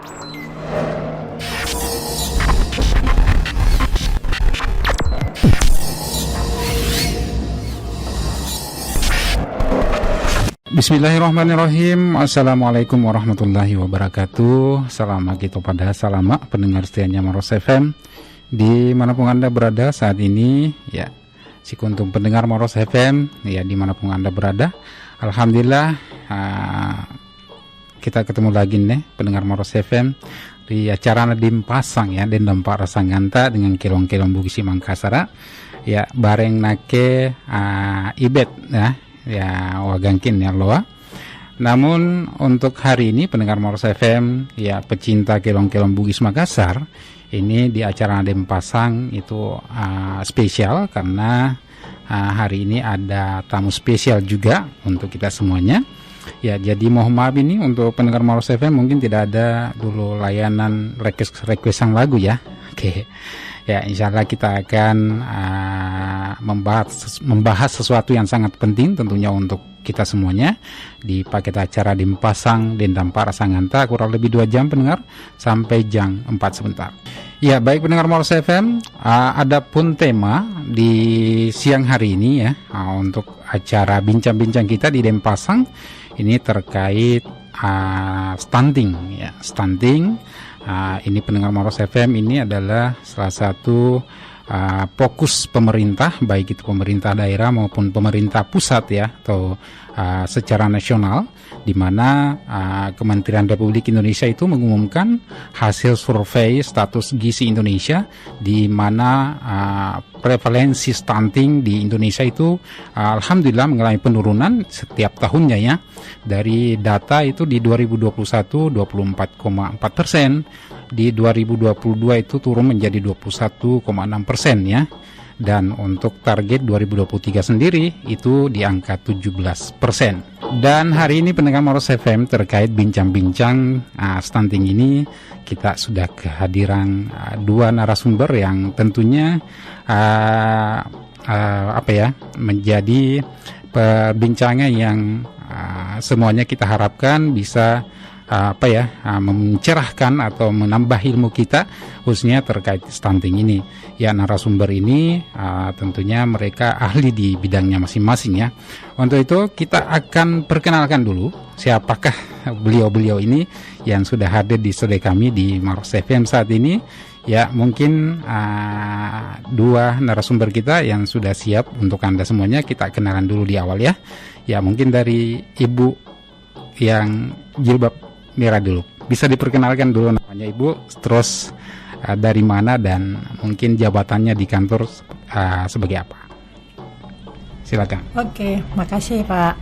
Bismillahirrahmanirrahim. Assalamualaikum warahmatullahi wabarakatuh. Selamat kita pada salama pendengar setianya Maros FM dimanapun Anda berada saat ini ya. Sikuntung pendengar Maros FM ya dimanapun Anda berada. Alhamdulillah kita ketemu lagi nih pendengar Maros FM di acara Nadim Pasang ya dan dampak rasa nganta dengan kilong-kilong Bugisi Mangkasara ya bareng nake ibet ya wagangkin ya loa. Namun untuk hari ini pendengar Maros FM ya pecinta kelong-kelong Bugis Makassar ini di acara Nadim Pasang itu spesial karena hari ini ada tamu spesial juga untuk kita semuanya. Ya jadi mohon maaf ini untuk pendengar Maros FM mungkin tidak ada dulu layanan requestan lagu ya. Oke. Ya, insya Allah kita akan membahas sesuatu yang sangat penting tentunya untuk kita semuanya di paket acara Dimpasang dan Dampak Rasa Nganta kurang lebih 2 jam pendengar sampai jam 4 sebentar. Ya, baik pendengar Maros FM, ada pun tema di siang hari ini ya untuk acara bincang-bincang kita di Dimpasang ini terkait stunting ya, stunting. Ini pendengar Maros FM ini adalah salah satu fokus pemerintah baik itu pemerintah daerah maupun pemerintah pusat ya atau secara nasional di mana Kementerian Republik Indonesia itu mengumumkan hasil survei status gizi Indonesia di mana prevalensi stunting di Indonesia itu alhamdulillah mengalami penurunan setiap tahunnya ya. Dari data itu di 2021 24,4%, di 2022 itu turun menjadi 21,6% ya. Dan untuk target 2023 sendiri itu di angka 17%. Dan hari ini pendengar Maros FM terkait bincang-bincang stunting ini kita sudah kehadiran 2 narasumber yang tentunya menjadi perbincangan yang semuanya kita harapkan bisa mencerahkan atau menambah ilmu kita khususnya terkait stunting ini. Ya narasumber ini tentunya mereka ahli di bidangnya masing-masing ya. Untuk itu kita akan perkenalkan dulu siapakah beliau-beliau ini yang sudah hadir di studio kami di Maros FM saat ini. Ya mungkin 2 narasumber kita yang sudah siap untuk Anda semuanya kita kenalan dulu di awal ya. Ya mungkin dari Ibu yang jilbab merah dulu. Bisa diperkenalkan dulu namanya Ibu, terus dari mana dan mungkin jabatannya di kantor sebagai apa. Silakan. Oke, makasih Pak.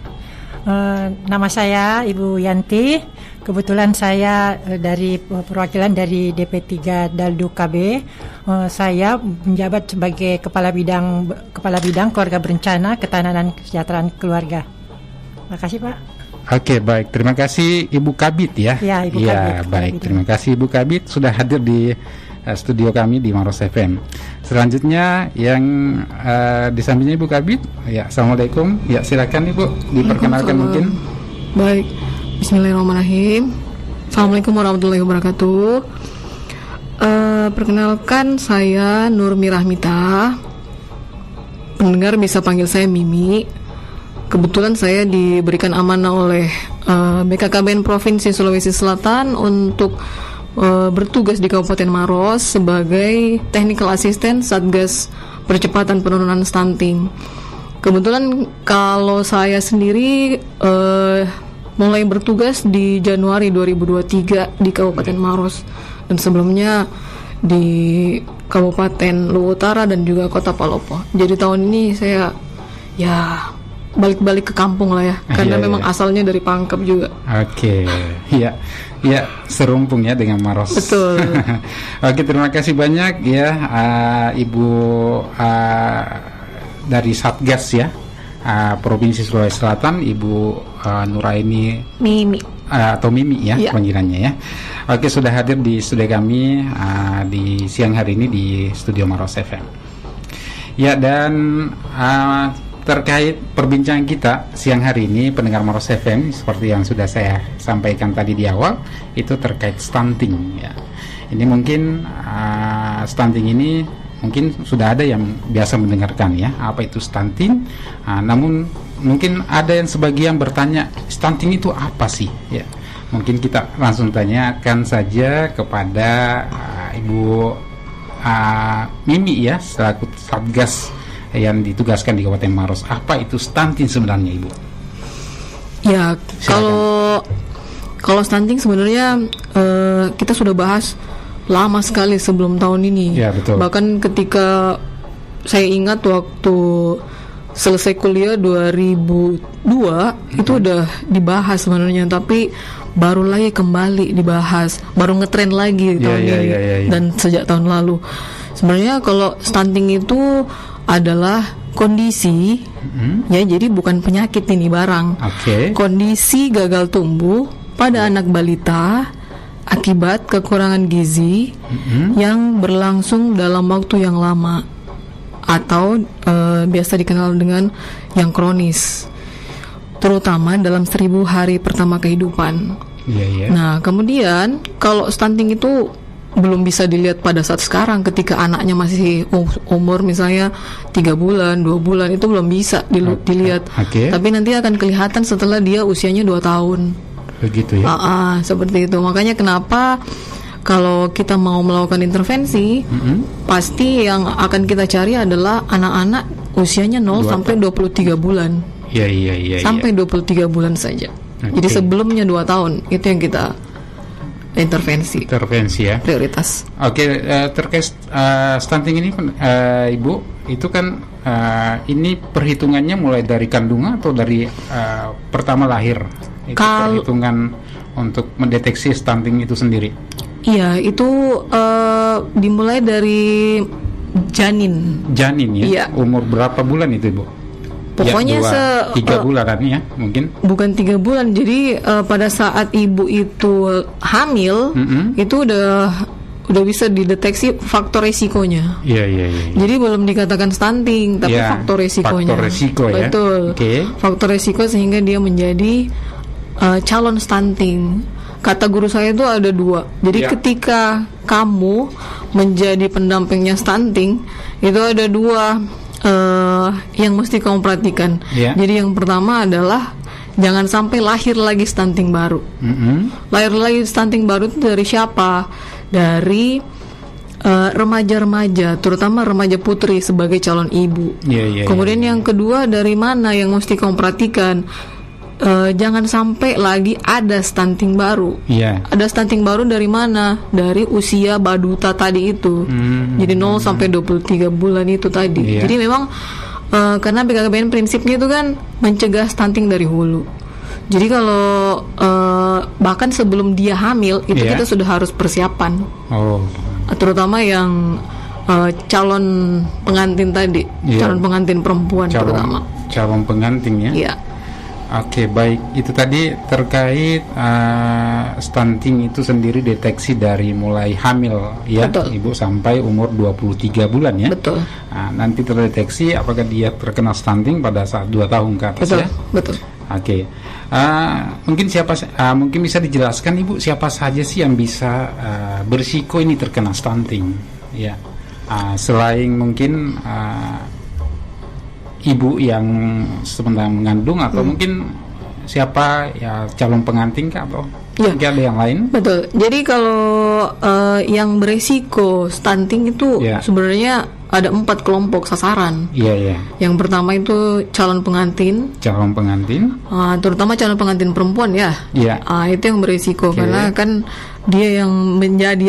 Nama saya Ibu Yanti. Kebetulan saya dari perwakilan dari DP3 Daldu KB. Saya menjabat sebagai Kepala Bidang Keluarga Berencana Ketahanan Kesejahteraan Keluarga. Makasih Pak. Oke, baik. Terima kasih Ibu Kabit ya. Ya, Ibu Kabit. Baik. Terima kasih Ibu Kabit sudah hadir di studio kami di Maros FM. Selanjutnya yang di sampingnya Ibu Kabit. Ya, Assalamualaikum. Ya, silakan Ibu diperkenalkan mungkin. Baik. Bismillahirrahmanirrahim. Assalamualaikum warahmatullahi wabarakatuh. Perkenalkan saya Nurmi Rahmita. Pendengar bisa panggil saya Mimi. Kebetulan saya diberikan amanah oleh BKKBN Provinsi Sulawesi Selatan untuk bertugas di Kabupaten Maros sebagai Technical Assistant Satgas Percepatan Penurunan Stunting. Kebetulan kalau saya sendiri mulai bertugas di Januari 2023 di Kabupaten Maros dan sebelumnya di Kabupaten Luwu Utara dan juga Kota Palopo. Jadi tahun ini saya balik-balik ke kampung lah ya, karena memang asalnya dari Pangkep juga. Oke, ya serumpung ya dengan Maros. Betul. Oke, terima kasih banyak ya Ibu dari Satgas ya Provinsi Sulawesi Selatan, Ibu Nuraini Mimi atau Mimi ya panggilannya ya. Oke, sudah hadir di studio kami di siang hari ini di Studio Maros FM. Ya, dan terkait perbincangan kita siang hari ini pendengar Moros FM, seperti yang sudah saya sampaikan tadi di awal, itu terkait stunting ya. Ini mungkin stunting ini mungkin sudah ada yang biasa mendengarkan ya, apa itu stunting. Namun mungkin ada yang sebagian bertanya, stunting itu apa sih ya. Mungkin kita langsung tanyakan saja kepada Ibu Mimi ya, selaku Satgas yang ditugaskan di Kabupaten Maros. Apa itu stunting sebenarnya, Ibu? Ya, kalau stunting sebenarnya kita sudah bahas lama sekali sebelum tahun ini. Ya, betul. Bahkan ketika saya ingat waktu selesai kuliah 2002 itu udah dibahas sebenarnya, tapi baru lagi kembali dibahas, baru ngetren lagi tahun ini dan sejak tahun lalu. Sebenarnya kalau stunting itu adalah kondisi ya, jadi bukan penyakit ini barang. Kondisi gagal tumbuh pada anak balita akibat kekurangan gizi yang berlangsung dalam waktu yang lama atau biasa dikenal dengan yang kronis, terutama dalam 1000 hari pertama kehidupan. Nah, kemudian kalau stunting itu belum bisa dilihat pada saat sekarang ketika anaknya masih umur misalnya 3 bulan, 2 bulan, itu belum bisa dilihat. Tapi nanti akan kelihatan setelah dia usianya 2 tahun. Begitu ya? Seperti itu. Makanya kenapa kalau kita mau melakukan intervensi, pasti yang akan kita cari adalah anak-anak usianya 0 sampai 23 bulan. Sampai 23 bulan saja. Jadi sebelumnya 2 tahun itu yang kita intervensi ya, prioritas. Terkait stunting ini Ibu, itu kan ini perhitungannya mulai dari kandungan atau dari pertama lahir? Itu perhitungan untuk mendeteksi stunting itu sendiri? Iya, itu dimulai dari janin ya. Umur berapa bulan itu, Ibu? Pokoknya 3 bulanan ya, mungkin. Bukan 3 bulan. Jadi pada saat ibu itu hamil, itu udah bisa dideteksi faktor resikonya. Jadi belum dikatakan stunting, tapi faktor resikonya. Faktor resiko ya. Betul. Faktor resiko sehingga dia menjadi calon stunting. Kata guru saya itu ada 2. Jadi ketika kamu menjadi pendampingnya stunting, itu ada 2 yang mesti kamu perhatikan. Jadi yang pertama adalah jangan sampai lahir lagi stunting baru. Lahir lagi stunting baru itu dari siapa? Dari remaja-remaja, terutama remaja putri sebagai calon ibu. Kemudian yang kedua, dari mana yang mesti kamu perhatikan? Jangan sampai lagi ada stunting baru. Ada stunting baru dari mana? Dari usia baduta tadi itu. Jadi 0 sampai 23 bulan itu tadi. Jadi memang karena BKKBN prinsipnya itu kan mencegah stunting dari hulu. Jadi kalau bahkan sebelum dia hamil itu kita sudah harus persiapan. Terutama yang calon pengantin tadi, calon pengantin perempuan terutama. Calon pengantinnya. Baik, itu tadi terkait stunting itu sendiri deteksi dari mulai hamil ya. Betul. Ibu sampai umur 23 bulan ya. Betul. Nanti terdeteksi apakah dia terkena stunting pada saat 2 tahun ke atas. Betul. Mungkin bisa dijelaskan Ibu, siapa saja sih yang bisa berisiko ini terkena stunting ya. Selain mungkin ibu yang sedang mengandung atau mungkin siapa ya, calon pengantin kah, atau ada yang lain? Betul. Jadi kalau yang beresiko stunting itu sebenarnya ada 4 kelompok sasaran. Yang pertama itu calon pengantin. Terutama calon pengantin perempuan ya. Itu yang beresiko karena kan dia yang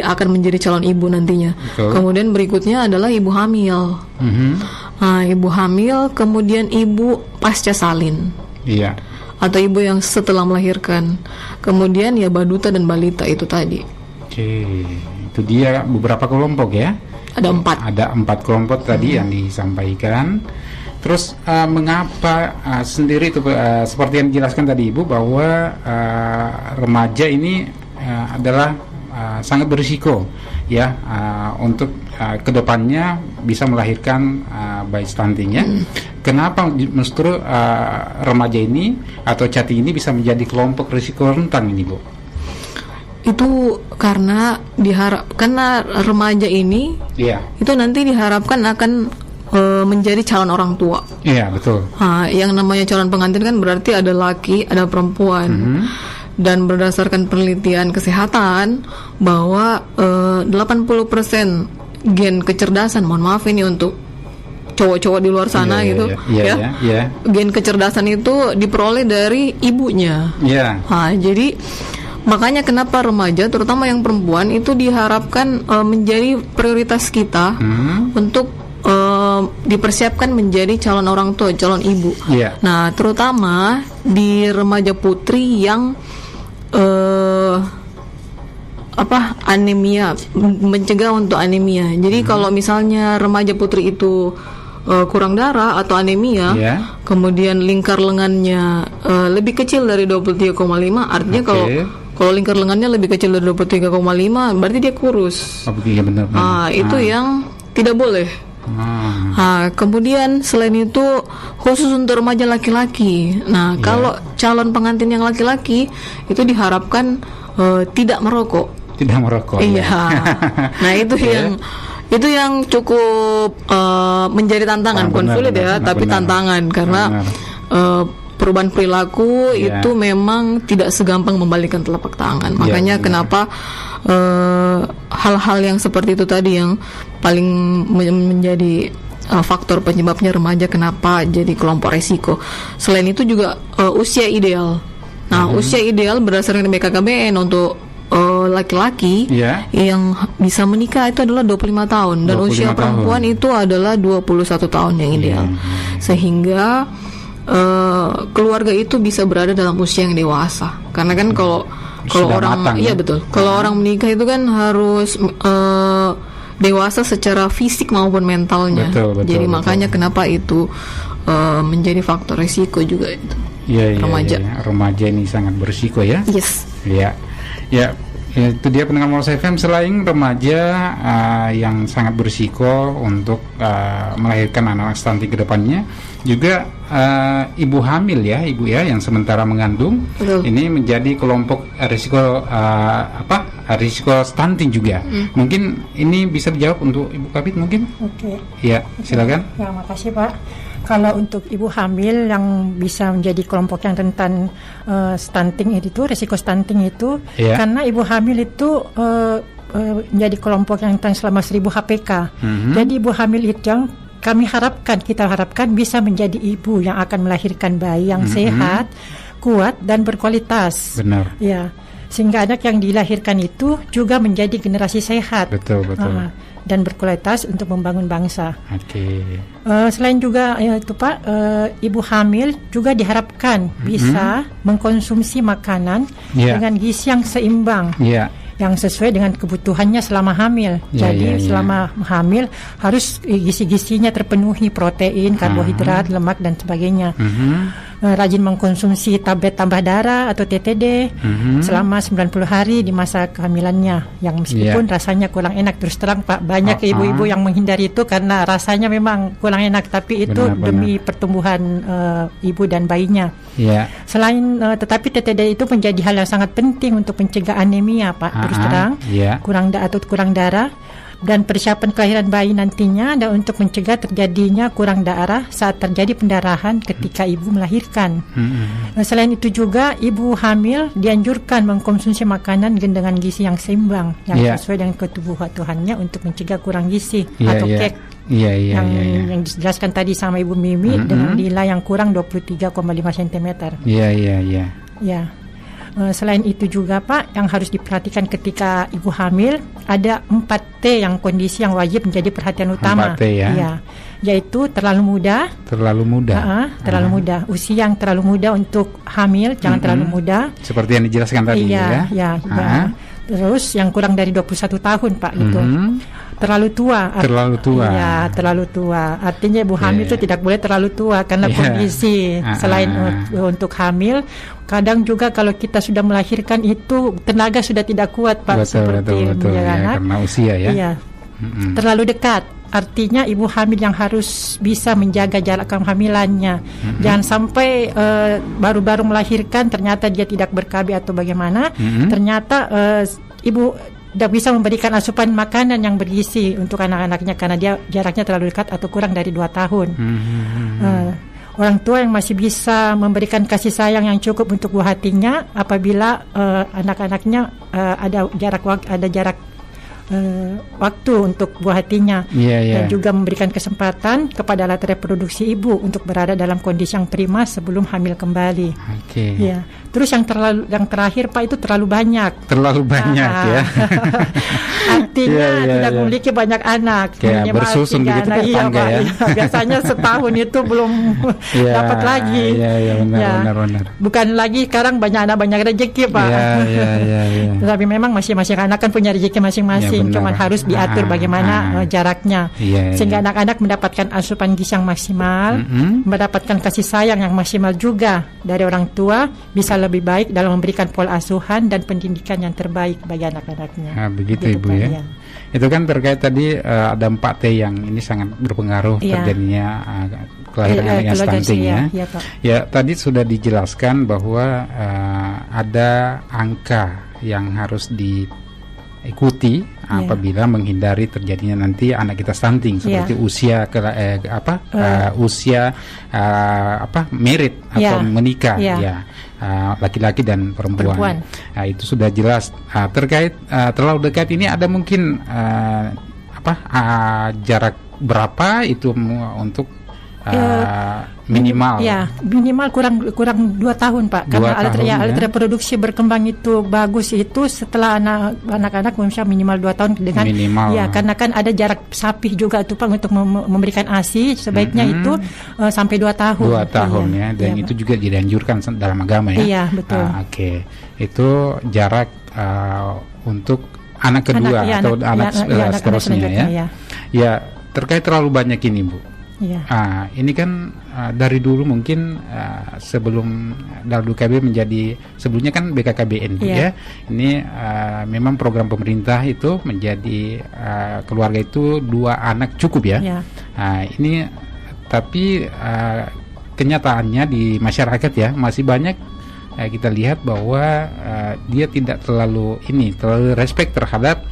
akan menjadi calon ibu nantinya. Kemudian berikutnya adalah ibu hamil. Ibu hamil, kemudian ibu pasca salin. Atau ibu yang setelah melahirkan. Kemudian ya baduta dan balita itu tadi. Itu dia beberapa kelompok ya. Ada 4. Ada 4 kelompok tadi yang disampaikan. Terus mengapa sendiri itu seperti yang dijelaskan tadi Ibu bahwa remaja ini adalah sangat berisiko ya untuk kedepannya bisa melahirkan bayi stunting ya. kenapa justru remaja ini atau cati ini bisa menjadi kelompok risiko rentan ini, Bu? Itu karena remaja ini itu nanti diharapkan akan menjadi calon orang tua. Iya, betul. Yang namanya calon pengantin kan berarti ada laki, ada perempuan. Dan berdasarkan penelitian kesehatan bahwa 80% gen kecerdasan, mohon maaf ini untuk cowok-cowok di luar sana gen kecerdasan itu diperoleh dari ibunya. Jadi makanya kenapa remaja, terutama yang perempuan, itu diharapkan menjadi prioritas kita untuk dipersiapkan menjadi calon orang tua, calon ibu. Nah, terutama di remaja putri yang anemia, mencegah untuk anemia. Jadi kalau misalnya remaja putri itu kurang darah atau anemia, kemudian lingkar lengannya lebih kecil dari 23,5, artinya kalau lingkar lengannya lebih kecil dari 23,5 berarti dia kurus. Itu yang tidak boleh. Kemudian selain itu khusus untuk remaja laki-laki. Nah, kalau calon pengantin yang laki-laki itu diharapkan tidak merokok. Tidak merokok. Nah, itu yang cukup menjadi tantangan, bukan sulit ya, tapi tantangan karena perubahan perilaku itu memang tidak segampang membalikkan telapak tangan. Makanya kenapa hal-hal yang seperti itu tadi yang paling menjadi faktor penyebabnya remaja kenapa jadi kelompok resiko. Selain itu juga usia ideal. Nah, usia ideal berdasarkan BKKBN untuk laki-laki yang bisa menikah itu adalah 25 tahun dan usia perempuan itu adalah 21 tahun yang ideal. Sehingga keluarga itu bisa berada dalam usia yang dewasa. Karena kan kalau orang matang, betul. Kalau orang menikah itu kan harus dewasa secara fisik maupun mentalnya. Jadi makanya kenapa itu menjadi faktor risiko juga itu. Remaja. Remaja ini sangat berisiko ya. Yes. Ya, itu dia pendengar Moros FM. Selain remaja yang sangat berisiko untuk melahirkan anak-anak stunting ke depannya, juga ibu hamil ibu yang sementara mengandung. Betul. Ini menjadi kelompok risiko risiko stunting juga. Mungkin ini bisa dijawab untuk Ibu Kabit mungkin? Oke. Ya, silakan. Ya, makasih Pak. Kalau untuk ibu hamil yang bisa menjadi kelompok yang rentan stunting itu, risiko stunting itu, karena ibu hamil itu menjadi kelompok yang rentan selama 1000 HPK. Jadi ibu hamil itu yang kita harapkan bisa menjadi ibu yang akan melahirkan bayi yang sehat, kuat dan berkualitas. Benar. Ya, sehingga anak yang dilahirkan itu juga menjadi generasi sehat. Betul. Dan berkualitas untuk membangun bangsa. Selain juga itu Pak, ibu hamil juga diharapkan bisa mengkonsumsi makanan dengan gizi yang seimbang, yang sesuai dengan kebutuhannya selama hamil. Jadi selama hamil harus gizi-gizinya terpenuhi, protein, karbohidrat, lemak dan sebagainya. Rajin mengkonsumsi tablet tambah darah atau TTD selama 90 hari di masa kehamilannya, yang meskipun rasanya kurang enak, terus terang Pak, banyak ibu-ibu yang menghindari itu karena rasanya memang kurang enak, tapi itu demi pertumbuhan ibu dan bayinya. Selain tetapi TTD itu menjadi hal yang sangat penting untuk mencegah anemia Pak, terus terang kurang darah dan persiapan kelahiran bayi nantinya, dan untuk mencegah terjadinya kurang darah saat terjadi pendarahan ketika ibu melahirkan. Selain itu juga ibu hamil dianjurkan mengkonsumsi makanan dengan gizi yang seimbang, yang sesuai dengan kebutuhannya untuk mencegah kurang gizi atau kek. Yang dijelaskan tadi sama Ibu Mimi dengan nilai yang kurang 23,5 cm. Selain itu juga Pak, yang harus diperhatikan ketika ibu hamil ada 4T yang kondisi yang wajib menjadi perhatian utama. 4T yaitu terlalu muda. Terlalu muda. Usia yang terlalu muda untuk hamil, jangan terlalu muda. Seperti yang dijelaskan tadi Terus yang kurang dari 21 tahun Pak gitu. Terlalu tua. Terlalu tua. Artinya ibu hamil itu tidak boleh terlalu tua karena kondisi. Selain untuk hamil, kadang juga kalau kita sudah melahirkan itu tenaga sudah tidak kuat Pak, betul, karena usia terlalu dekat. artinya ibu hamil yang harus bisa menjaga jarak kehamilannya. Jangan sampai baru-baru melahirkan ternyata dia tidak ber-KB atau bagaimana. Ternyata ibu tidak bisa memberikan asupan makanan yang bergizi untuk anak-anaknya karena dia jaraknya terlalu dekat atau kurang dari 2 tahun. Orang tua yang masih bisa memberikan kasih sayang yang cukup untuk buah hatinya apabila anak-anaknya ada jarak waktu untuk buah hatinya, dan juga memberikan kesempatan kepada alat reproduksi ibu untuk berada dalam kondisi yang prima sebelum hamil kembali. Ya. Terus yang terakhir Pak, itu terlalu banyak. Ya. Artinya tidak memiliki banyak anak, minimal bersusun 3 begitu anak. Iya tangga, Pak. ya. Biasanya setahun itu belum dapat lagi. Benar. Bukan lagi sekarang banyak rezeki Pak. Tapi memang masing-masing anak kan punya rezeki masing-masing, cuman harus diatur bagaimana jaraknya, sehingga anak-anak mendapatkan asupan gizi yang maksimal, mendapatkan kasih sayang yang maksimal juga dari orang tua, bisa lebih baik dalam memberikan pola asuhan dan pendidikan yang terbaik bagi anak-anaknya. Begitu Ibu ya. Itu kan terkait tadi ada 4T yang ini sangat berpengaruh terjadinya kelahiran anak yang stunting ya. Tadi sudah dijelaskan bahwa ada angka yang harus diikuti apabila menghindari terjadinya nanti anak kita stunting, seperti usia merit atau menikah laki-laki dan perempuan. Itu sudah jelas. Terkait terlalu dekat ini ada mungkin jarak berapa itu untuk minimal? Minimal kurang 2 tahun Pak, karena alat reproduksi berkembang itu bagus itu setelah anak-anak minimal 2 tahun dengan karena kan ada jarak sapih juga tuh Pak untuk memberikan ASI, sebaiknya itu sampai 2 tahun. 2 tahun dan itu juga dianjurkan dalam agama ya. Iya betul. Itu jarak untuk anak kedua atau anak seterusnya ya. Terkait terlalu banyak ini Bu. Ini kan dari dulu mungkin sebelum Daldu KB menjadi, sebelumnya kan BKKBN ya. Ini memang program pemerintah itu menjadi keluarga itu 2 anak cukup ya. Ini tapi kenyataannya di masyarakat ya masih banyak kita lihat bahwa dia tidak terlalu respect terhadap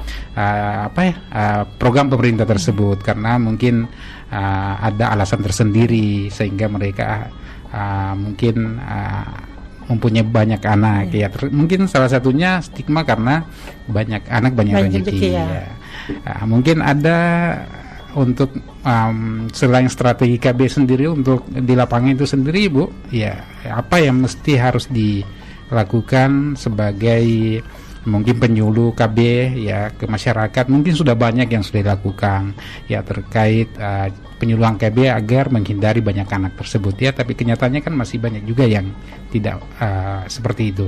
program pemerintah tersebut, karena mungkin ada alasan tersendiri sehingga mereka mungkin mempunyai banyak anak mungkin salah satunya stigma karena banyak anak banyak rezeki mungkin ada untuk selain strategi KB sendiri untuk di lapangan itu sendiri Bu, apa yang mesti harus dilakukan sebagai mungkin penyuluh KB ke masyarakat? Mungkin sudah banyak yang sudah dilakukan terkait penyuluhan KB agar menghindari banyak anak tersebut tapi kenyataannya kan masih banyak juga yang tidak seperti itu.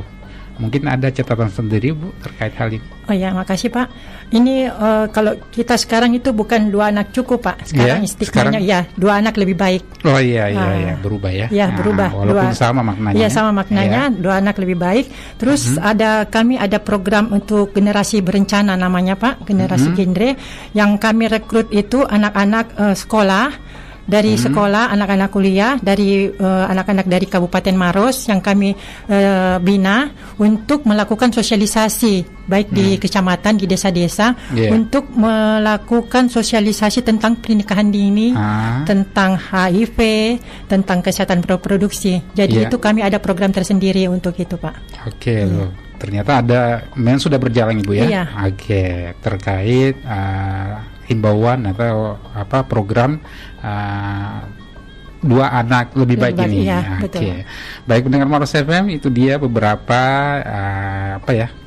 Mungkin ada catatan sendiri Bu terkait hal ini. Makasih Pak. Ini kalau kita sekarang itu bukan 2 anak cukup Pak. Sekarang stigmanya 2 anak lebih baik. Berubah ya. Berubah. Walaupun sama maknanya. Sama maknanya, 2 anak lebih baik. Terus kami ada program untuk generasi berencana namanya Pak, generasi genre, yang kami rekrut itu anak-anak sekolah. Dari sekolah, anak-anak kuliah, dari anak-anak dari Kabupaten Maros yang kami bina untuk melakukan sosialisasi baik di kecamatan, di desa-desa, untuk melakukan sosialisasi tentang pernikahan dini, tentang HIV, tentang kesehatan reproduksi. Jadi itu kami ada program tersendiri untuk itu Pak. Ternyata memang sudah berjalan Ibu ya. Terkait himbauan atau program 2 anak lebih baik ini. Baik pendengar Maros FM, itu dia beberapa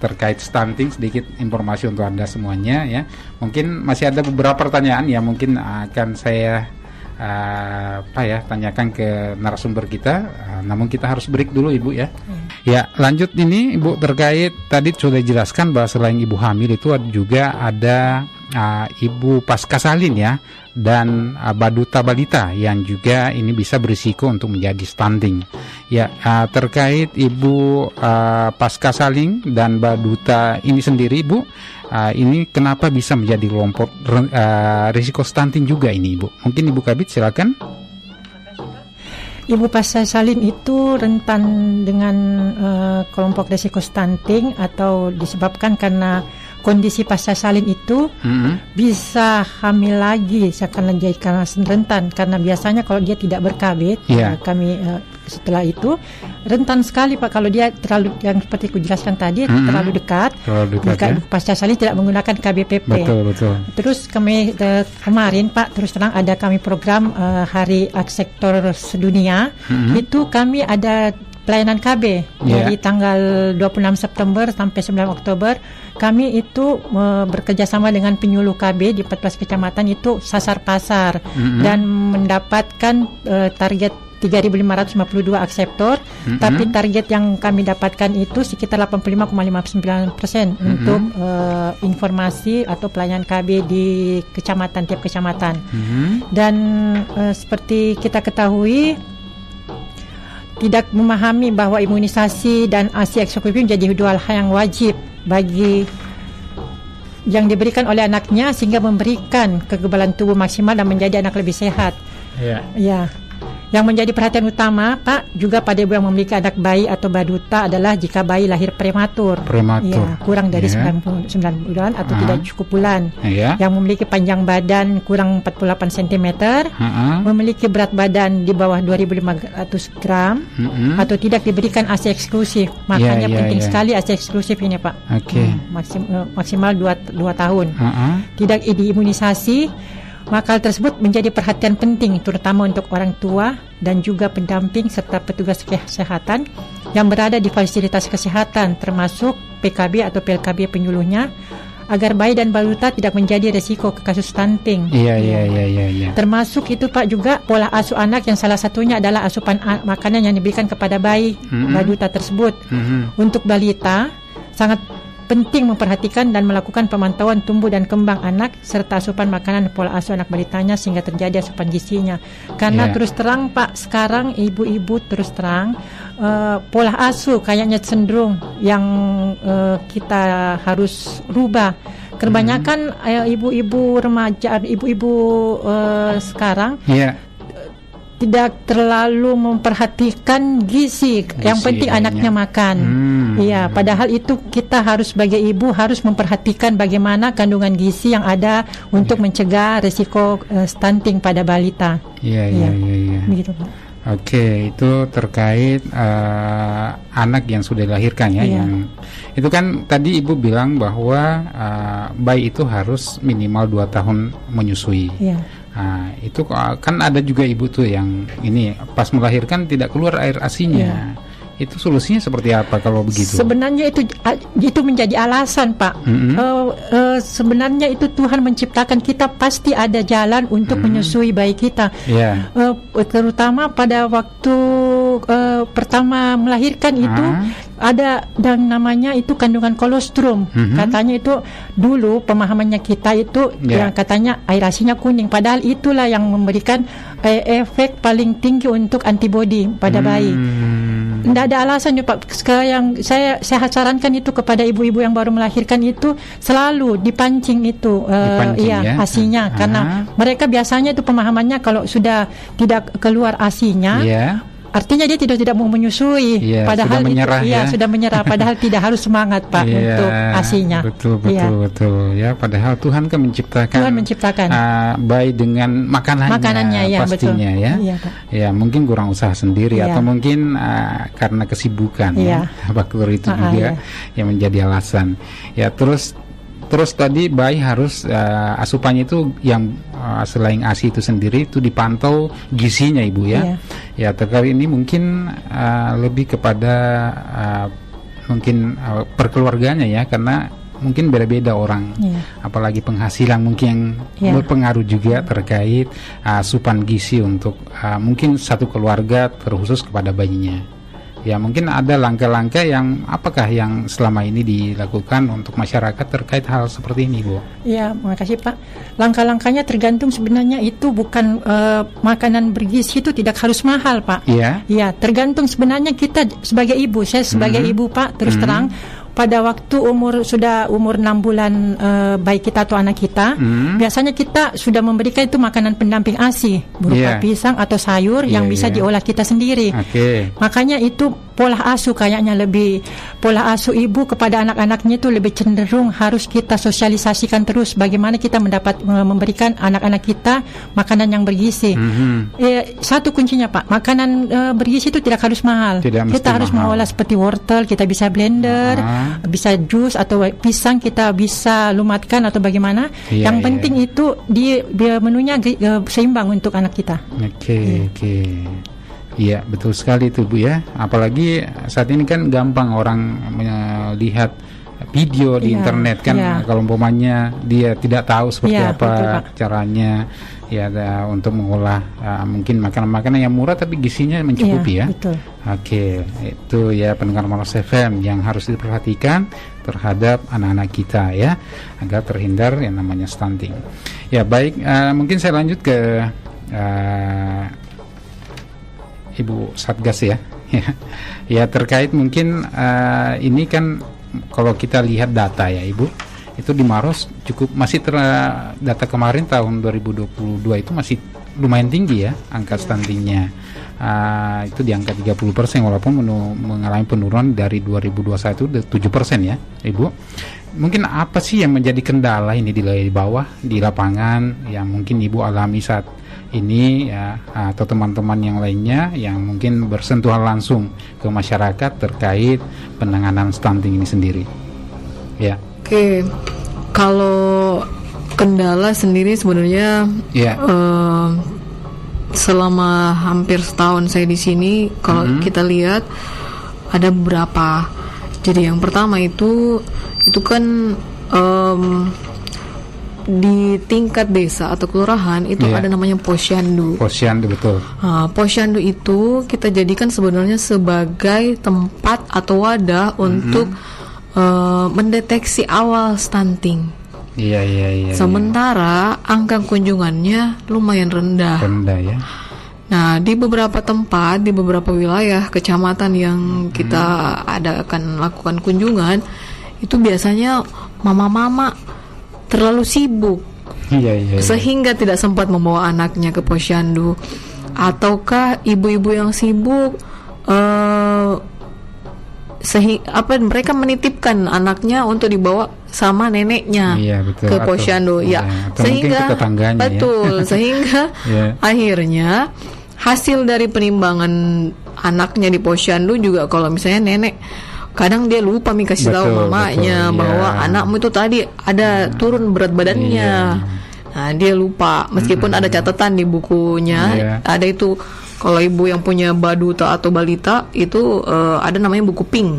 terkait stunting, sedikit informasi untuk Anda semuanya ya. Mungkin masih ada beberapa pertanyaan yang mungkin akan saya tanyakan ke narasumber kita. Namun kita harus break dulu Ibu ya. Lanjut ini Ibu, terkait tadi sudah dijelaskan bahwa selain ibu hamil itu juga ada ibu pasca salin ya, dan baduta balita yang juga ini bisa berisiko untuk menjadi stunting. Ya, terkait Ibu pasca salin dan baduta ini sendiri, Ibu, ini kenapa bisa menjadi kelompok risiko stunting juga ini, Ibu? Mungkin Ibu Kabid silakan. Ibu pasca salin itu rentan dengan kelompok risiko stunting atau disebabkan karena kondisi pasca salin itu bisa hamil lagi, akan menjadi karena rentan karena biasanya kalau dia tidak berkabit, kami setelah itu rentan sekali Pak kalau dia terlalu, yang seperti aku jelaskan tadi, terlalu dekat ya? Pasca salin tidak menggunakan KBPP. Betul. Terus kami kemarin Pak, terus terang ada kami program Hari Sektor Sedunia, itu kami ada pelayanan KB dari tanggal 26 September sampai 9 Oktober. Kami itu bekerja sama dengan penyuluh KB di 14 kecamatan itu sasar pasar dan mendapatkan target 3.552 akseptor, tapi target yang kami dapatkan itu sekitar 85,59% untuk informasi atau pelayanan KB di kecamatan, tiap kecamatan. Dan seperti kita ketahui, tidak memahami bahwa imunisasi dan ASI eksekutif menjadi dua hal yang wajib bagi yang diberikan oleh anaknya sehingga memberikan kekebalan tubuh maksimal dan menjadi anak lebih sehat. Ya. Yang menjadi perhatian utama Pak juga pada ibu yang memiliki anak bayi atau baduta adalah jika bayi lahir prematur. Ya, kurang dari 9 bulan atau tidak cukup bulan. Yang memiliki panjang badan kurang 48 cm, memiliki berat badan di bawah 2.500 gram, atau tidak diberikan ASI eksklusif. Makanya penting sekali ASI eksklusif ini Pak. Maksimal 2 tahun. Tidak diimunisasi. Maka hal tersebut menjadi perhatian penting terutama untuk orang tua dan juga pendamping serta petugas kesehatan yang berada di fasilitas kesehatan termasuk PKB atau PLKB penyuluhnya agar bayi dan balita tidak menjadi resiko ke kasus stunting. Iya. Termasuk itu Pak juga pola asuh anak yang salah satunya adalah asupan makanan yang diberikan kepada bayi balita tersebut. Untuk balita sangat penting memperhatikan dan melakukan pemantauan tumbuh dan kembang anak serta asupan makanan pola asuh anak balitanya sehingga terjadi asupan gizinya. Karena terus terang Pak, sekarang ibu-ibu terus terang pola asuh kayaknya cenderung yang kita harus rubah. Kebanyakan ibu-ibu remaja, ibu-ibu sekarang tidak terlalu memperhatikan gizi. Yang penting anaknya makan. Iya, padahal itu kita harus sebagai ibu harus memperhatikan bagaimana kandungan gizi yang ada untuk mencegah risiko stunting pada balita. Iya. Begitu Pak. Oke, itu terkait anak yang sudah dilahirkan ya. Yang itu kan tadi ibu bilang bahwa bayi itu harus minimal 2 tahun menyusui. Itu kan ada juga ibu tuh yang ini pas melahirkan tidak keluar air ASI-nya. Itu solusinya seperti apa kalau begitu? Sebenarnya itu menjadi alasan Pak. Sebenarnya itu Tuhan menciptakan kita pasti ada jalan untuk menyusui bayi kita. Terutama pada waktu pertama melahirkan itu ada dan namanya itu kandungan kolostrum. Katanya itu dulu pemahamannya kita itu yang katanya air ASI-nya kuning, padahal itulah yang memberikan efek paling tinggi untuk antibodi pada bayi. Tidak ada alasan ya Pak. Sekarang saya sarankan itu kepada ibu-ibu yang baru melahirkan itu selalu dipancing itu ASI-nya karena mereka biasanya itu pemahamannya kalau sudah tidak keluar ASI-nya artinya dia tidak mau menyusui, padahal sudah menyerah, padahal tidak harus semangat Pak untuk ASI-nya. Betul. Ya, padahal Tuhan kan menciptakan bayi dengan makanannya pastinya betul. Ya, mungkin kurang usaha sendiri atau mungkin karena kesibukan faktor itu juga yang menjadi alasan. Ya, terus tadi bayi harus asupannya itu yang selain ASI itu sendiri itu dipantau gizinya Ibu ya. Ya, terkait ini mungkin lebih kepada mungkin perkeluarganya ya, karena mungkin beda-beda orang, apalagi penghasilan mungkin yang berpengaruh juga terkait asupan gizi untuk mungkin satu keluarga terkhusus kepada bayinya. Ya, mungkin ada langkah-langkah yang apakah yang selama ini dilakukan untuk masyarakat terkait hal seperti ini, Bu? Ya, makasih Pak. Langkah-langkahnya tergantung sebenarnya itu bukan makanan bergizi itu tidak harus mahal, Pak. Iya. Ya, tergantung sebenarnya kita sebagai ibu, saya sebagai ibu Pak, terus terang pada waktu sudah umur 6 bulan bayi kita atau anak kita, biasanya kita sudah memberikan itu makanan pendamping ASI berupa pisang atau sayur yang bisa diolah kita sendiri. Makanya itu pola asuh kayaknya pola asuh ibu kepada anak-anaknya itu lebih cenderung harus kita sosialisasikan terus bagaimana kita memberikan anak-anak kita makanan yang bergizi. Satu kuncinya Pak, makanan bergizi itu tidak harus mahal. Kita harus mengolah seperti wortel, kita bisa blender, bisa jus atau pisang kita bisa lumatkan atau bagaimana. Yang penting itu menunya seimbang untuk anak kita. Oke. Iya, betul sekali itu Bu ya. Apalagi saat ini kan gampang orang melihat video di internet kan, kalau umpamanya dia tidak tahu seperti apa betul, caranya untuk mengolah mungkin makanan-makanan yang murah tapi gizinya mencukupi betul. Oke, itu ya pendengar Moros FM yang harus diperhatikan terhadap anak-anak kita ya, agar terhindar yang namanya stunting. Ya baik, mungkin saya lanjut ke Ibu Satgas ya. Ya terkait mungkin ini kan kalau kita lihat data ya Ibu, itu di Maros masih data kemarin tahun 2022 itu masih lumayan tinggi ya angka stuntingnya. Itu di angka 30% walaupun mengalami penurunan dari 2021 7% ya Ibu. Mungkin apa sih yang menjadi kendala ini di bawah di lapangan yang mungkin Ibu alami saat ini ya, atau teman-teman yang lainnya yang mungkin bersentuhan langsung ke masyarakat terkait penanganan stunting ini sendiri ya. Oke, kalau kendala sendiri sebenarnya selama hampir setahun saya di sini kalau kita lihat ada beberapa. Jadi yang pertama itu kan di tingkat desa atau kelurahan itu ada namanya posyandu. Posyandu betul. Posyandu itu kita jadikan sebenarnya sebagai tempat atau wadah untuk mendeteksi awal stunting. Iya. Sementara angka kunjungannya lumayan rendah. Rendah ya. Nah, di beberapa tempat, di beberapa wilayah kecamatan yang kita akan lakukan kunjungan, itu biasanya mama-mama terlalu sibuk, sehingga tidak sempat membawa anaknya ke posyandu, ataukah ibu-ibu yang sibuk, mereka menitipkan anaknya untuk dibawa sama neneknya ke posyandu, sehingga sehingga akhirnya hasil dari penimbangan anaknya di posyandu juga kalau misalnya nenek kadang dia lupa kasih tahu mamanya bahwa anakmu itu tadi ada turun berat badannya. Nah, dia lupa meskipun ada catatan di bukunya, ada itu kalau ibu yang punya baduta atau balita itu ada namanya buku pink.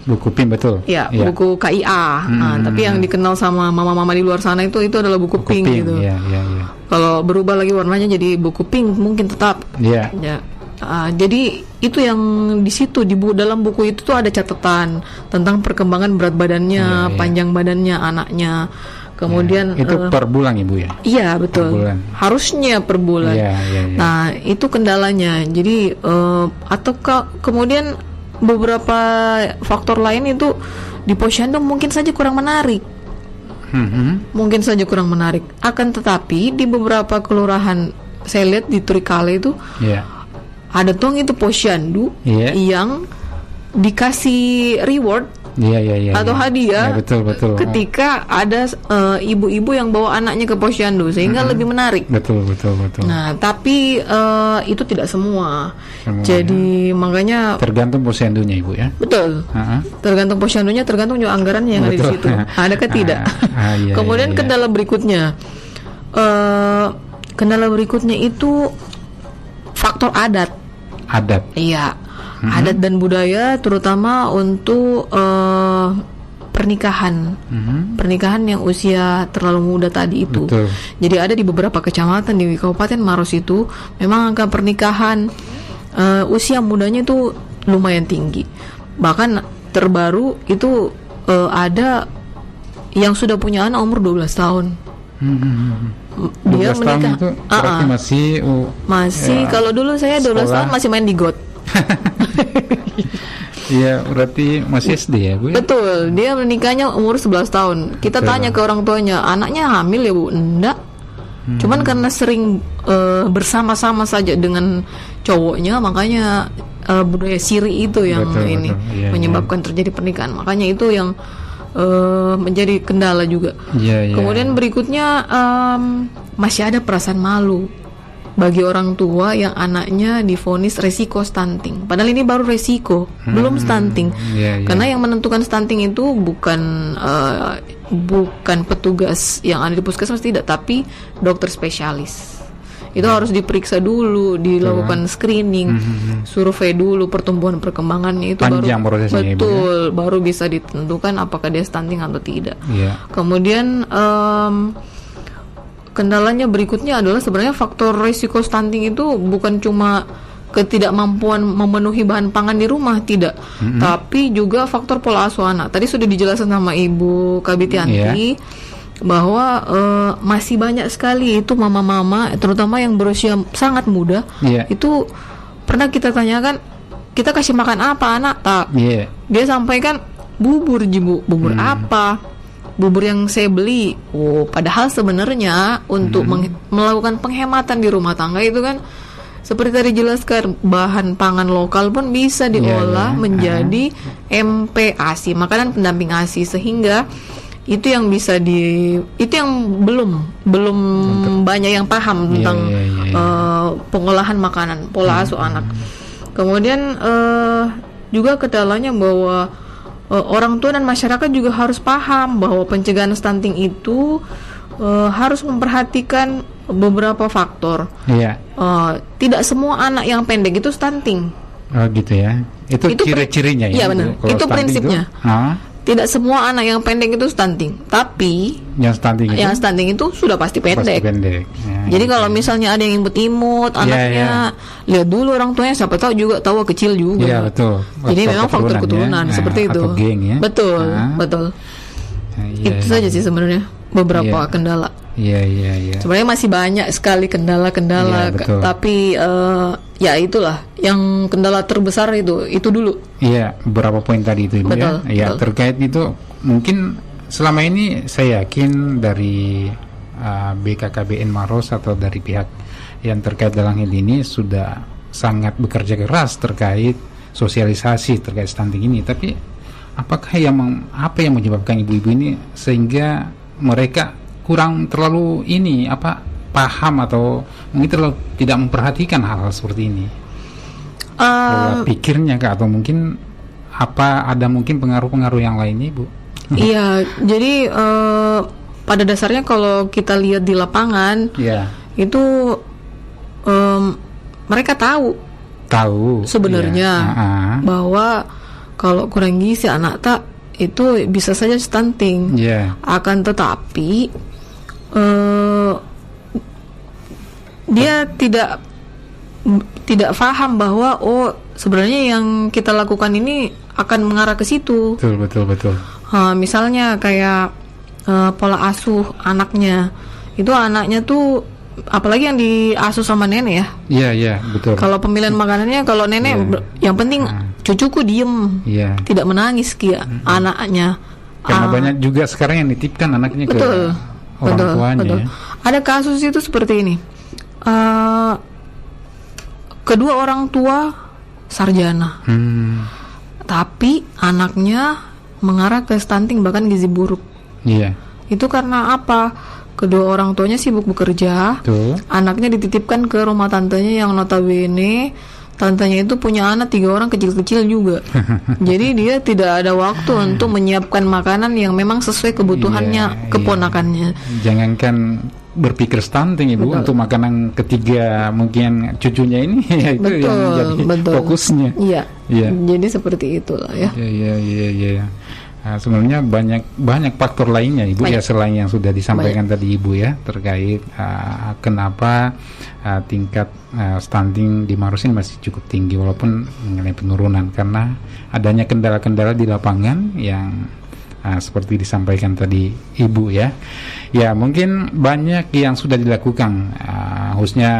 Buku pink betul. Ya, buku KIA. Tapi yang dikenal sama mama-mama di luar sana itu adalah buku pink gitu. Kalau berubah lagi warnanya jadi buku pink mungkin tetap. Jadi itu yang di situ dalam buku itu tuh ada catatan tentang perkembangan berat badannya, panjang badannya anaknya. Kemudian itu per bulan Ibu ya? Iya betul. Harusnya per bulan. Nah itu kendalanya. Jadi kemudian beberapa faktor lain itu di posyandu mungkin saja kurang menarik. Akan tetapi di beberapa kelurahan saya lihat di Turikale itu ada itu posyandu yang dikasih reward atau hadiah betul. ketika ada ibu-ibu yang bawa anaknya ke posyandu sehingga lebih menarik. Betul. Nah, tapi itu tidak semua. Jadi makanya tergantung posyandunya Ibu ya. Betul. Tergantung posyandunya, tergantung juga anggarannya yang ada di situ. Adakah tidak? Kemudian kendala berikutnya. Kendala berikutnya itu faktor adat. Iya. Adat dan budaya terutama untuk pernikahan. Pernikahan yang usia terlalu muda tadi itu. Betul. Jadi ada di beberapa kecamatan di Kabupaten Maros itu memang angka pernikahan usia mudanya itu lumayan tinggi. Bahkan terbaru itu ada yang sudah punya anak umur 12 tahun. Dia 12 tahun menikah. itu berarti masih ya, kalau dulu saya 12 tahun masih main di got. Iya, berarti masih SD ya, Bu? Ya? Betul, dia menikahnya umur 11 tahun. Kita tanya ke orang tuanya, anaknya hamil ya, Bu? Enggak. Cuman karena sering bersama-sama saja dengan cowoknya, makanya budaya siri itu yang menyebabkan terjadi pernikahan. Makanya itu yang menjadi kendala juga. Kemudian berikutnya masih ada perasaan malu bagi orang tua yang anaknya divonis resiko stunting. Padahal ini baru resiko, belum stunting. Karena yang menentukan stunting itu bukan petugas yang ada di puskesmas, tidak, tapi dokter spesialis. Itu harus diperiksa dulu, dilakukan screening, survei dulu pertumbuhan perkembangannya, itu panjang prosesnya, betul, baru bisa ditentukan apakah dia stunting atau tidak. Kemudian kendalanya berikutnya adalah sebenarnya faktor risiko stunting itu bukan cuma ketidakmampuan memenuhi bahan pangan di rumah, tidak, tapi juga faktor pola asuh anak. Tadi sudah dijelaskan sama Ibu Kabitianti bahwa masih banyak sekali itu mama-mama, terutama yang berusia sangat muda, itu pernah kita tanyakan, kita kasih makan apa anak? Dia sampaikan bubur, bubur apa? Bubur yang saya beli. Padahal sebenarnya untuk melakukan penghematan di rumah tangga itu kan seperti tadi jelaskan, bahan pangan lokal pun bisa diolah menjadi MPASI, makanan pendamping ASI, sehingga itu yang bisa itu yang belum banyak yang paham tentang pengolahan makanan, pola asuh anak. Kemudian juga kendalanya bahwa orang tua dan masyarakat juga harus paham bahwa pencegahan stunting itu harus memperhatikan beberapa faktor. Tidak semua anak yang pendek itu stunting. Gitu ya. Itu ciri-cirinya ya. Iya benar. Itu prinsipnya. Tidak semua anak yang pendek itu stunting, tapi yang stunting itu sudah pasti pendek. Jadi kalau misalnya ada yang imut-imut anaknya, lihat dulu orang tuanya, siapa tahu juga tahu kecil juga. Iya, betul. Jadi memang faktor keturunan seperti itu. Geng, ya? Betul. Itu saja sih sebenarnya beberapa kendala. Sebenarnya masih banyak sekali kendala-kendala, tapi ya itulah yang kendala terbesar itu dulu. Beberapa poin tadi itu, Ibu. Betul. Terkait itu mungkin selama ini saya yakin dari BKKBN Maros atau dari pihak yang terkait dalam hal ini sudah sangat bekerja keras terkait sosialisasi terkait stunting ini. Tapi apakah apa yang menyebabkan ibu-ibu ini sehingga mereka kurang terlalu paham atau mungkin terlalu tidak memperhatikan hal-hal seperti ini? Pola pikirnya kah, atau mungkin ada mungkin pengaruh-pengaruh yang lainnya, Bu? Iya, jadi pada dasarnya kalau kita lihat di lapangan, itu mereka tahu sebenarnya bahwa kalau kurang gizi anak itu bisa saja stunting. Akan tetapi dia tidak paham bahwa sebenarnya yang kita lakukan ini akan mengarah ke situ. Betul. Misalnya kayak pola asuh anaknya, itu anaknya tuh apalagi yang diasuh sama nenek ya. Iya, betul. Kalau pemilihan makanannya, kalau nenek yang penting cucuku diem, tidak menangis anaknya. Karena banyak juga sekarang yang nitipkan anaknya ke orang tuanya. Betul. Ada kasus itu seperti ini. Kedua orang tua sarjana, tapi anaknya mengarah ke stunting, bahkan gizi buruk. Itu karena apa? Kedua orang tuanya sibuk bekerja, anaknya dititipkan ke rumah tantenya yang notabene tantenya itu punya anak 3 orang kecil-kecil juga. Jadi dia tidak ada waktu untuk menyiapkan makanan yang memang sesuai kebutuhannya keponakannya. Jangankan berpikir stunting, Ibu, untuk makanan ketiga mungkin cucunya ini itu yang menjadi fokusnya. Jadi seperti itulah ya. Sebenarnya banyak faktor lainnya Ibu ya, selain yang sudah disampaikan tadi Ibu ya, terkait kenapa tingkat stunting di Maros ini masih cukup tinggi walaupun mengalami penurunan karena adanya kendala-kendala di lapangan yang seperti disampaikan tadi Ibu ya. Ya, mungkin banyak yang sudah dilakukan khususnya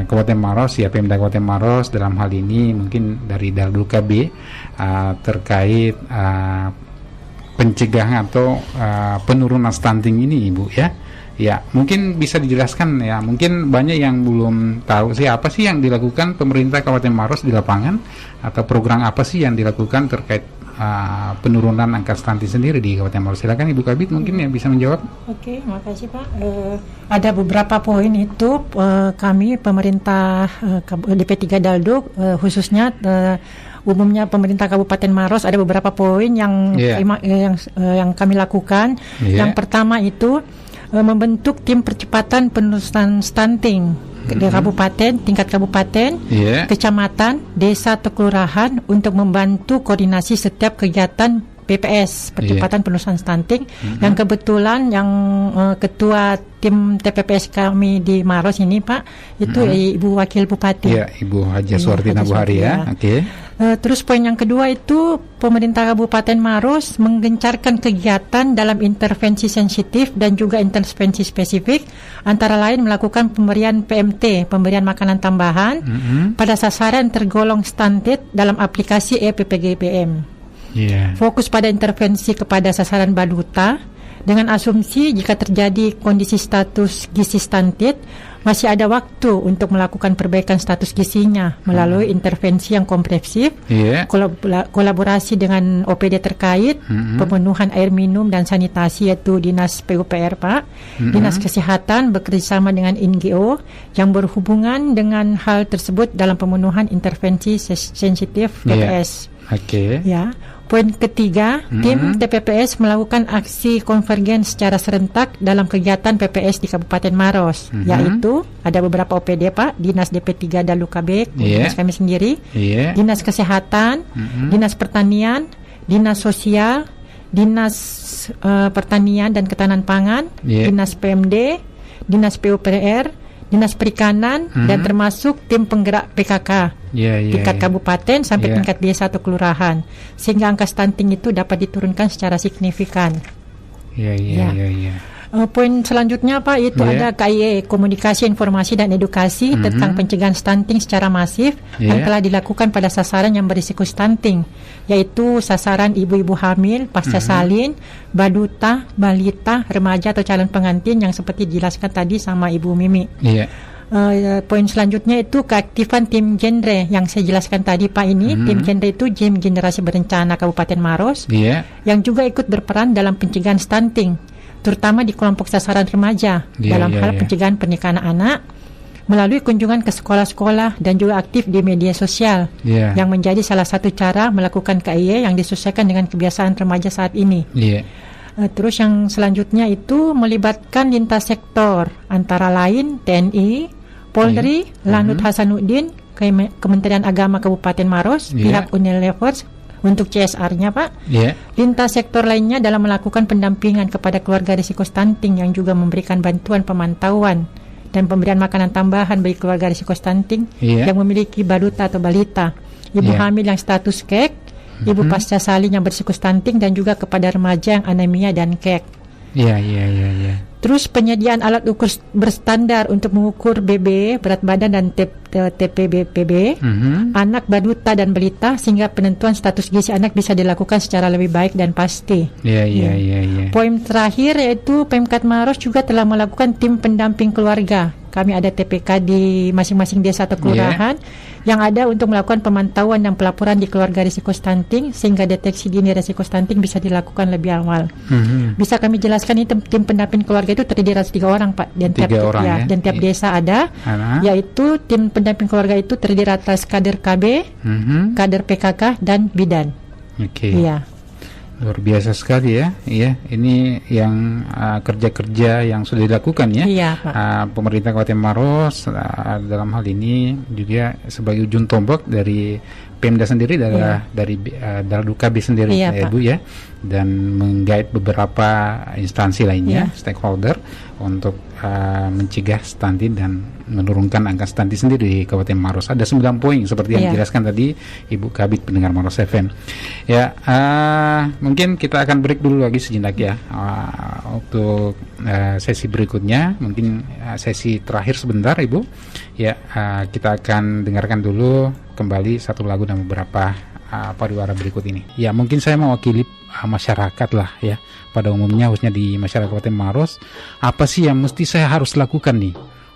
Kabupaten Maros ya, Pemda Kabupaten Maros dalam hal ini mungkin dari Daldu KB terkait pencegahan atau penurunan stunting ini Ibu ya. Ya, mungkin bisa dijelaskan ya. Mungkin banyak yang belum tahu sih apa sih yang dilakukan pemerintah Kabupaten Maros di lapangan atau program apa sih yang dilakukan terkait penurunan angka stunting sendiri di Kabupaten Maros. Silakan Ibu Kabid mungkin yang bisa menjawab. Oke, makasih Pak. Ada beberapa poin itu kami pemerintah DP3 Daldo khususnya umumnya pemerintah Kabupaten Maros ada beberapa poin yang yang kami lakukan. Yang pertama itu membentuk tim percepatan penurunan stunting di kabupaten, tingkat kabupaten, kecamatan, desa atau kelurahan untuk membantu koordinasi setiap kegiatan PPS percepatan penurunan stunting. Yang kebetulan yang ketua tim TPPS kami di Maros ini Pak itu Ibu Wakil Bupati. Ya, Ibu Haja Suwartina Buhari ya. Oke. Terus poin yang kedua itu pemerintah Kabupaten Maros menggencarkan kegiatan dalam intervensi sensitif dan juga intervensi spesifik, antara lain melakukan pemberian PMT, pemberian makanan tambahan pada sasaran tergolong stunted dalam aplikasi EPPGPM. Fokus pada intervensi kepada sasaran balita dengan asumsi jika terjadi kondisi status gizi stunted masih ada waktu untuk melakukan perbaikan status gizinya melalui intervensi yang komprehensif, kolaborasi dengan OPD terkait, pemenuhan air minum dan sanitasi yaitu Dinas PUPR Pak, Dinas Kesehatan bekerjasama dengan NGO yang berhubungan dengan hal tersebut dalam pemenuhan intervensi sensitif PPS. Ya. Poin ketiga, tim TPPS melakukan aksi konvergen secara serentak dalam kegiatan PPS di Kabupaten Maros, yaitu ada beberapa OPD Pak, Dinas DP3 Daldu KB, Dinas kami sendiri, Dinas Kesehatan, Dinas Pertanian, Dinas Sosial, Dinas Pertanian dan Ketahanan Pangan, Dinas PMD, Dinas PUPR, Dinas Perikanan, dan termasuk tim penggerak PKK tingkat kabupaten sampai tingkat desa atau kelurahan, sehingga angka stunting itu dapat diturunkan secara signifikan. Poin selanjutnya Pak itu ada KIE, komunikasi, informasi dan edukasi tentang pencegahan stunting secara masif yang telah dilakukan pada sasaran yang berisiko stunting, yaitu sasaran ibu-ibu hamil, pasca salin, baduta, balita, remaja atau calon pengantin yang seperti dijelaskan tadi sama Ibu Mimi. Poin selanjutnya itu keaktifan tim genre yang saya jelaskan tadi Pak ini. Tim genre itu Tim Generasi Berencana Kabupaten Maros yang juga ikut berperan dalam pencegahan stunting, terutama di kelompok sasaran remaja dalam hal pencegahan pernikahan anak melalui kunjungan ke sekolah-sekolah dan juga aktif di media sosial yang menjadi salah satu cara melakukan KIE yang disesuaikan dengan kebiasaan remaja saat ini. Terus yang selanjutnya itu melibatkan lintas sektor antara lain TNI, Polri, Lanut Hasanuddin, Kementerian Agama Kabupaten Maros, pihak Unilever untuk CSR-nya Pak. Lintas sektor lainnya dalam melakukan pendampingan kepada keluarga risiko stunting yang juga memberikan bantuan pemantauan dan pemberian makanan tambahan bagi keluarga risiko stunting yang memiliki baduta atau balita, ibu hamil yang status KEK, ibu pasca salin yang berisiko stunting, dan juga kepada remaja yang anemia dan KEK. Terus penyediaan alat ukur berstandar untuk mengukur BB, berat badan dan TPBPB, anak, baduta dan balita, sehingga penentuan status gizi anak bisa dilakukan secara lebih baik dan pasti. Poin terakhir yaitu Pemkab Maros juga telah melakukan tim pendamping keluarga. Kami ada TPK di masing-masing desa atau kelurahan yang ada untuk melakukan pemantauan dan pelaporan di keluarga risiko stunting, sehingga deteksi dini risiko stunting bisa dilakukan lebih awal. Bisa kami jelaskan ini tim pendamping keluarga itu terdiri atas 3 orang Pak, dan tiap desa ada, yaitu tim pendamping keluarga itu terdiri atas kader KB, kader PKK dan bidan. Luar biasa sekali ya. Ini yang kerja-kerja yang sudah dilakukan pemerintah Kabupaten Maros dalam hal ini juga sebagai ujung tombak dari Pemda sendiri adalah dari Daldu KB sendiri, Iya, ya, Pak. Bu ya, dan menggait beberapa instansi lainnya, stakeholder untuk mencegah stunting dan menurunkan angka stunting sendiri di Kabupaten Maros. Ada 9 poin seperti yang dijelaskan tadi Ibu Kabid pendengar Maros FM. Ya, mungkin kita akan break dulu lagi sejenak ya, untuk sesi berikutnya, mungkin sesi terakhir sebentar Ibu. Ya, kita akan dengarkan dulu kembali satu lagu dan beberapa pariwara berikut ini. Ya, mungkin saya mewakili masyarakat lah ya, pada umumnya khususnya di masyarakat Kabupaten Maros. Apa sih yang mesti saya harus lakukan nih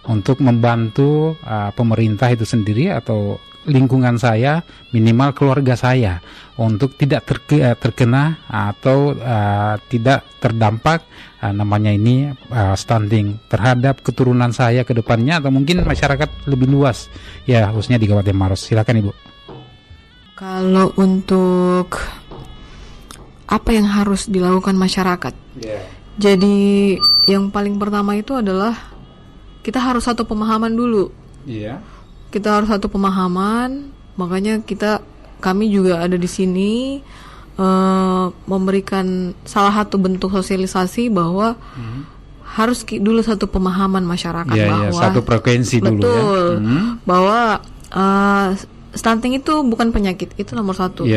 untuk membantu pemerintah itu sendiri atau lingkungan saya, minimal keluarga saya, untuk tidak terkena atau tidak terdampak namanya ini stunting terhadap keturunan saya ke depannya, atau mungkin masyarakat lebih luas ya, khususnya di Kabupaten Maros. Silakan Ibu. Kalau untuk apa yang harus dilakukan masyarakat, jadi yang paling pertama itu adalah kita harus satu pemahaman dulu. Kita harus satu pemahaman, makanya kami juga ada di sini memberikan salah satu bentuk sosialisasi bahwa harus dulu satu pemahaman masyarakat bahwa satu frekuensi dulu ya. Bahwa stunting itu bukan penyakit, itu nomor satu.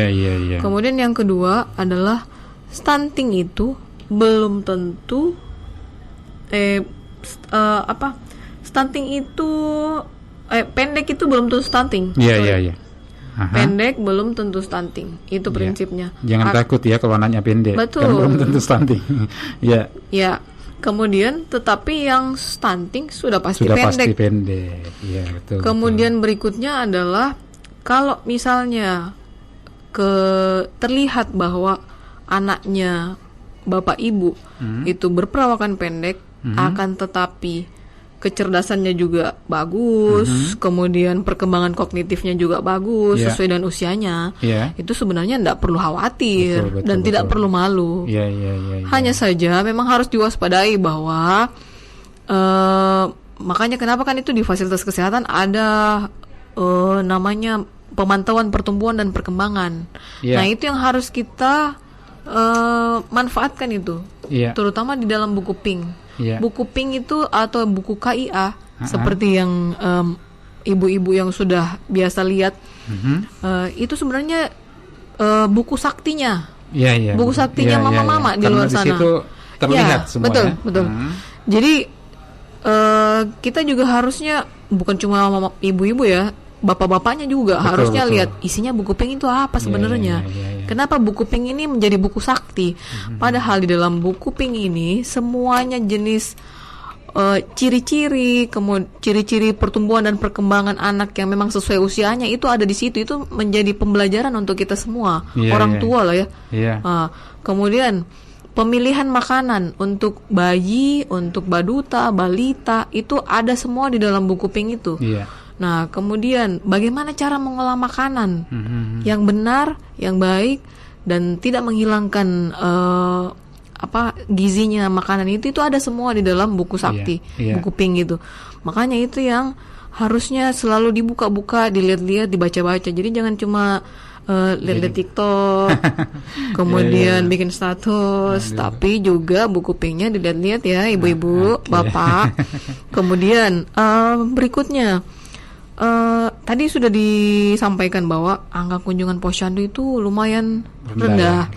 Kemudian yang kedua adalah stunting itu belum tentu stunting itu pendek itu belum tentu stunting. Pendek belum tentu stunting. Itu prinsipnya. Jangan takut ya kalau anaknya pendek. Betul. Kan belum tentu stunting. Ya. Kemudian tetapi yang stunting sudah pasti Pasti pendek. pendek. Ya, betul. Kemudian berikutnya adalah kalau misalnya terlihat bahwa anaknya bapak ibu itu berperawakan pendek, akan tetapi kecerdasannya juga bagus, kemudian perkembangan kognitifnya juga bagus sesuai dengan usianya, itu sebenarnya tidak perlu khawatir dan tidak perlu malu. Hanya saja memang harus diwaspadai bahwa makanya kenapa kan itu di fasilitas kesehatan ada namanya pemantauan pertumbuhan dan perkembangan. Nah itu yang harus kita manfaatkan itu, terutama di dalam buku PINK. Buku PINK itu atau buku KIA seperti yang ibu-ibu yang sudah biasa lihat, itu sebenarnya buku saktinya, buku saktinya mama-mama di luar sana. Di situ terlihat semuanya. Betul. Jadi kita juga harusnya bukan cuma ibu-ibu ya, bapak-bapaknya juga harusnya lihat isinya buku PINK itu apa sebenarnya. Kenapa buku PINK ini menjadi buku sakti? Padahal di dalam buku PINK ini semuanya jenis ciri-ciri, kemudian ciri-ciri pertumbuhan dan perkembangan anak yang memang sesuai usianya itu ada di situ. Itu menjadi pembelajaran untuk kita semua, orang tua lah ya. Kemudian pemilihan makanan untuk bayi, untuk baduta, balita itu ada semua di dalam buku PINK itu. Nah, kemudian bagaimana cara mengolah makanan yang benar, yang baik, dan tidak menghilangkan gizinya makanan itu ada semua di dalam buku sakti, buku PINK itu. Makanya itu yang harusnya selalu dibuka-buka, dilihat-lihat, dibaca-baca. Jadi jangan cuma lihat-lihat TikTok, kemudian bikin status, tapi juga buku PINK-nya dilihat-lihat ya, ibu-ibu, bapak. Kemudian berikutnya. Tadi sudah disampaikan bahwa angka kunjungan posyandu itu lumayan rendah.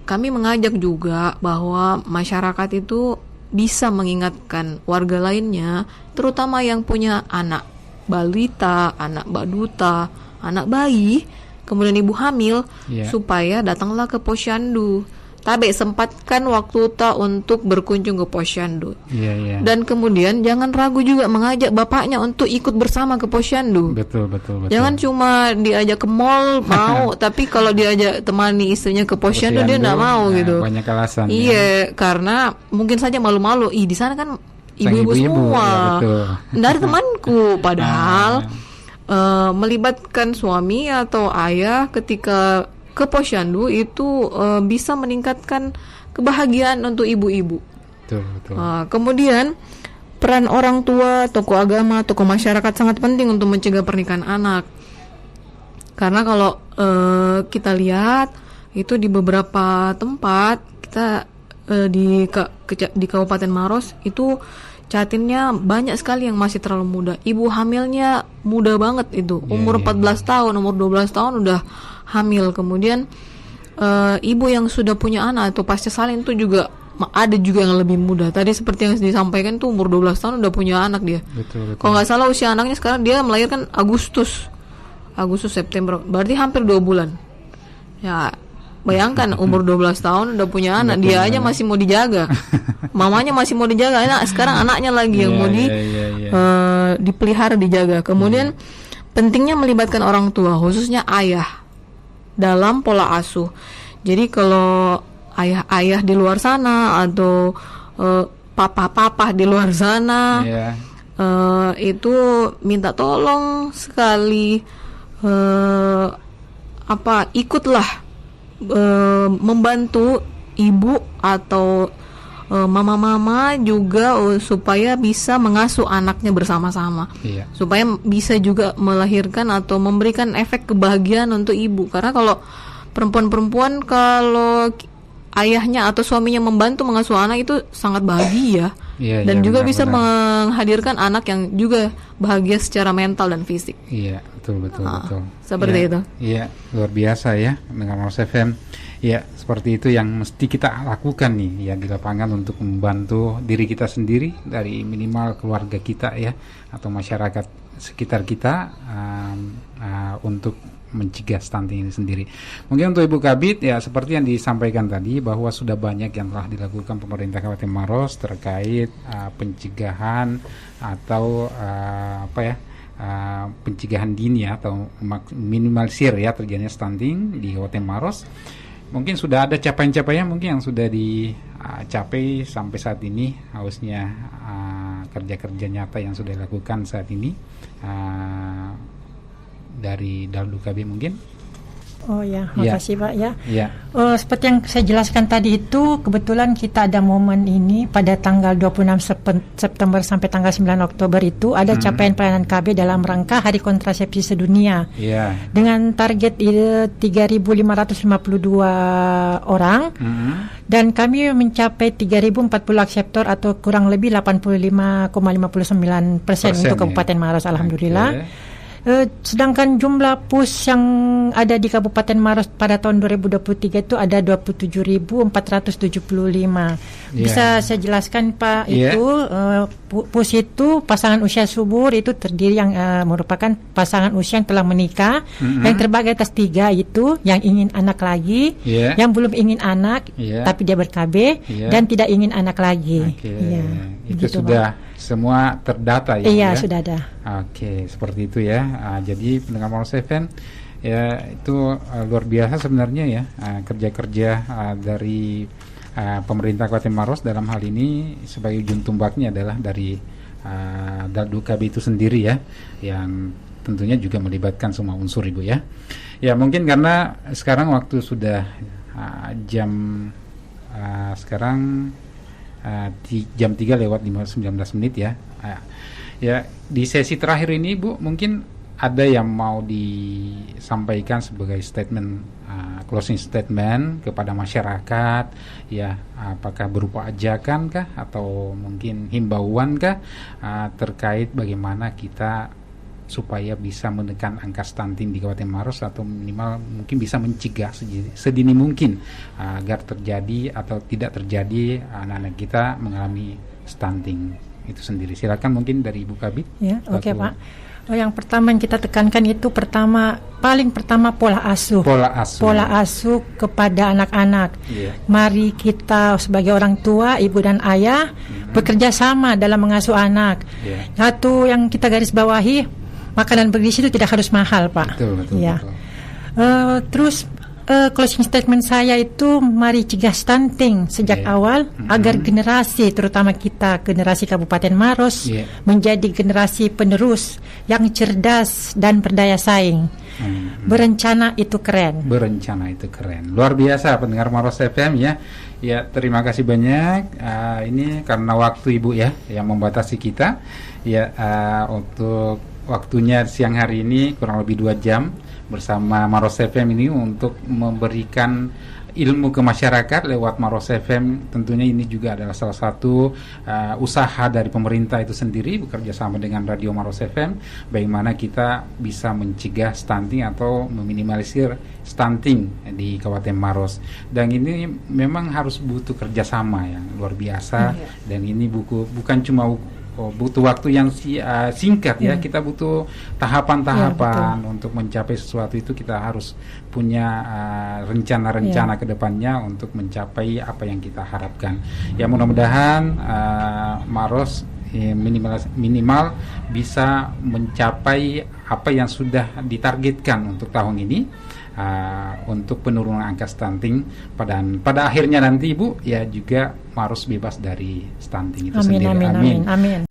Kami mengajak juga bahwa masyarakat itu bisa mengingatkan warga lainnya, terutama yang punya anak balita, anak baduta, anak bayi, kemudian ibu hamil, supaya datanglah ke posyandu. Tabe sempatkan waktu untuk berkunjung ke posyandu. Dan kemudian jangan ragu juga mengajak bapaknya untuk ikut bersama ke posyandu. Betul. Jangan cuma diajak ke mall mau, tapi kalau diajak temani istrinya ke posyandu dia tidak mau gitu. Banyak alasan. Karena mungkin saja malu-malu. Di sana kan ibu-ibu semua. Dari temanku, padahal melibatkan suami atau ayah ketika ke posyandu itu bisa meningkatkan kebahagiaan untuk ibu-ibu. Betul. Kemudian peran orang tua, tokoh agama, tokoh masyarakat sangat penting untuk mencegah pernikahan anak. Karena kalau kita lihat itu di beberapa tempat kita di Kabupaten Maros itu Jatinnya banyak sekali yang masih terlalu muda. Ibu hamilnya muda banget itu, umur 14 tahun, umur 12 tahun udah hamil. Kemudian ibu yang sudah punya anak atau pasca salin itu juga ada juga yang lebih muda. Tadi seperti yang disampaikan tuh umur 12 tahun udah punya anak dia. Betul. Kalau nggak salah usia anaknya sekarang dia melahirkan Agustus September, berarti hampir 2 bulan. Ya, bayangkan umur 12 tahun udah punya anak, dia aja masih mau dijaga. Mamanya masih mau dijaga, sekarang anaknya lagi yang mau dipelihara, dijaga. Kemudian pentingnya melibatkan orang tua, khususnya ayah dalam pola asuh. Jadi kalau ayah-ayah di luar sana atau papa-papa di luar sana itu minta tolong sekali ikutlah membantu ibu atau mama-mama juga supaya bisa mengasuh anaknya bersama-sama, supaya bisa juga melahirkan atau memberikan efek kebahagiaan untuk ibu. Karena kalau perempuan-perempuan kalau ayahnya atau suaminya membantu mengasuh anak itu sangat bahagia dan juga bisa menghadirkan anak yang juga bahagia secara mental dan fisik. Iya, betul. Seperti itu. Iya, luar biasa ya dengan Maros FM. Ya, seperti itu yang mesti kita lakukan nih ya di lapangan untuk membantu diri kita sendiri, dari minimal keluarga kita ya atau masyarakat sekitar kita untuk mencegah stunting ini sendiri. Mungkin untuk Ibu Kabid ya seperti yang disampaikan tadi bahwa sudah banyak yang telah dilakukan pemerintah Kabupaten Maros terkait pencegahan atau pencegahan dini atau minimalisir ya terjadinya stunting di Kabupaten Maros. Mungkin sudah ada capaian-capaian mungkin yang sudah dicapai sampai saat ini, harusnya kerja-kerja nyata yang sudah dilakukan saat ini dari Daldu KB mungkin. Oh ya, makasih Pak ya. Ya. Seperti yang saya jelaskan tadi itu, kebetulan kita ada momen ini pada tanggal 26 September sampai tanggal 9 Oktober itu ada capaian pelayanan KB dalam rangka Hari Kontrasepsi Sedunia. Dengan target 3.552 orang dan kami mencapai 3.040 akseptor atau kurang lebih 85,59% untuk Kabupaten Maros, alhamdulillah. Sedangkan jumlah PUS yang ada di Kabupaten Maros pada tahun 2023 itu ada 27.475. Bisa saya jelaskan Pak, itu PUS itu pasangan usia subur itu terdiri yang merupakan pasangan usia yang telah menikah, yang terbagi atas 3 itu yang ingin anak lagi, yang belum ingin anak tapi dia ber-KB, dan tidak ingin anak lagi. Itu sudah Pak. Semua terdata ya? Iya, sudah ada. Oke, seperti itu ya. Jadi pendengar Maros FM ya itu luar biasa sebenarnya ya kerja-kerja dari pemerintah Kabupaten Maros dalam hal ini. Sebagai ujung tombaknya adalah dari Daldu KB itu sendiri ya, yang tentunya juga melibatkan semua unsur Ibu ya. Ya mungkin karena sekarang waktu sudah jam sekarang jam 3:19 ya. Ya di sesi terakhir ini Bu, mungkin ada yang mau disampaikan sebagai statement, closing statement kepada masyarakat ya, apakah berupa ajakan kah atau mungkin himbauan kah terkait bagaimana kita supaya bisa menekan angka stunting di Kabupaten Maros atau minimal mungkin bisa mencegah sedini mungkin agar terjadi atau tidak terjadi anak-anak kita mengalami stunting itu sendiri. Silakan mungkin dari Ibu Kabid. Ya, oke Pak. Yang pertama yang kita tekankan itu paling pertama pola asuh. Pola asuh kepada anak-anak. Mari kita sebagai orang tua, ibu dan ayah bekerja sama dalam mengasuh anak. Satu yang kita garis bawahi, makanan bergizi itu tidak harus mahal, Pak. Betul. Terus closing statement saya itu mari cegah stunting sejak awal agar generasi, terutama kita generasi Kabupaten Maros menjadi generasi penerus yang cerdas dan berdaya saing. Berencana itu keren. Luar biasa pendengar Maros FM ya. Ya, terima kasih banyak. Ini karena waktu Ibu ya yang membatasi kita. Ya, untuk waktunya siang hari ini kurang lebih 2 jam. bersama Maros FM ini untuk memberikan ilmu ke masyarakat lewat Maros FM. Tentunya ini juga adalah salah satu usaha dari pemerintah itu sendiri bekerja sama dengan Radio Maros FM, bagaimana kita bisa mencegah stunting atau meminimalisir stunting di Kabupaten Maros. Dan ini memang harus butuh kerjasama yang luar biasa. Dan ini bukan cuma butuh waktu yang singkat ya. Kita butuh tahapan-tahapan untuk mencapai sesuatu itu. Kita harus punya rencana-rencana ke depannya untuk mencapai apa yang kita harapkan. Ya, mudah-mudahan Maros minimal bisa mencapai apa yang sudah ditargetkan untuk tahun ini, untuk penurunan angka stunting. Pada akhirnya nanti Ibu ya juga Maros bebas dari stunting itu sendiri. Amin.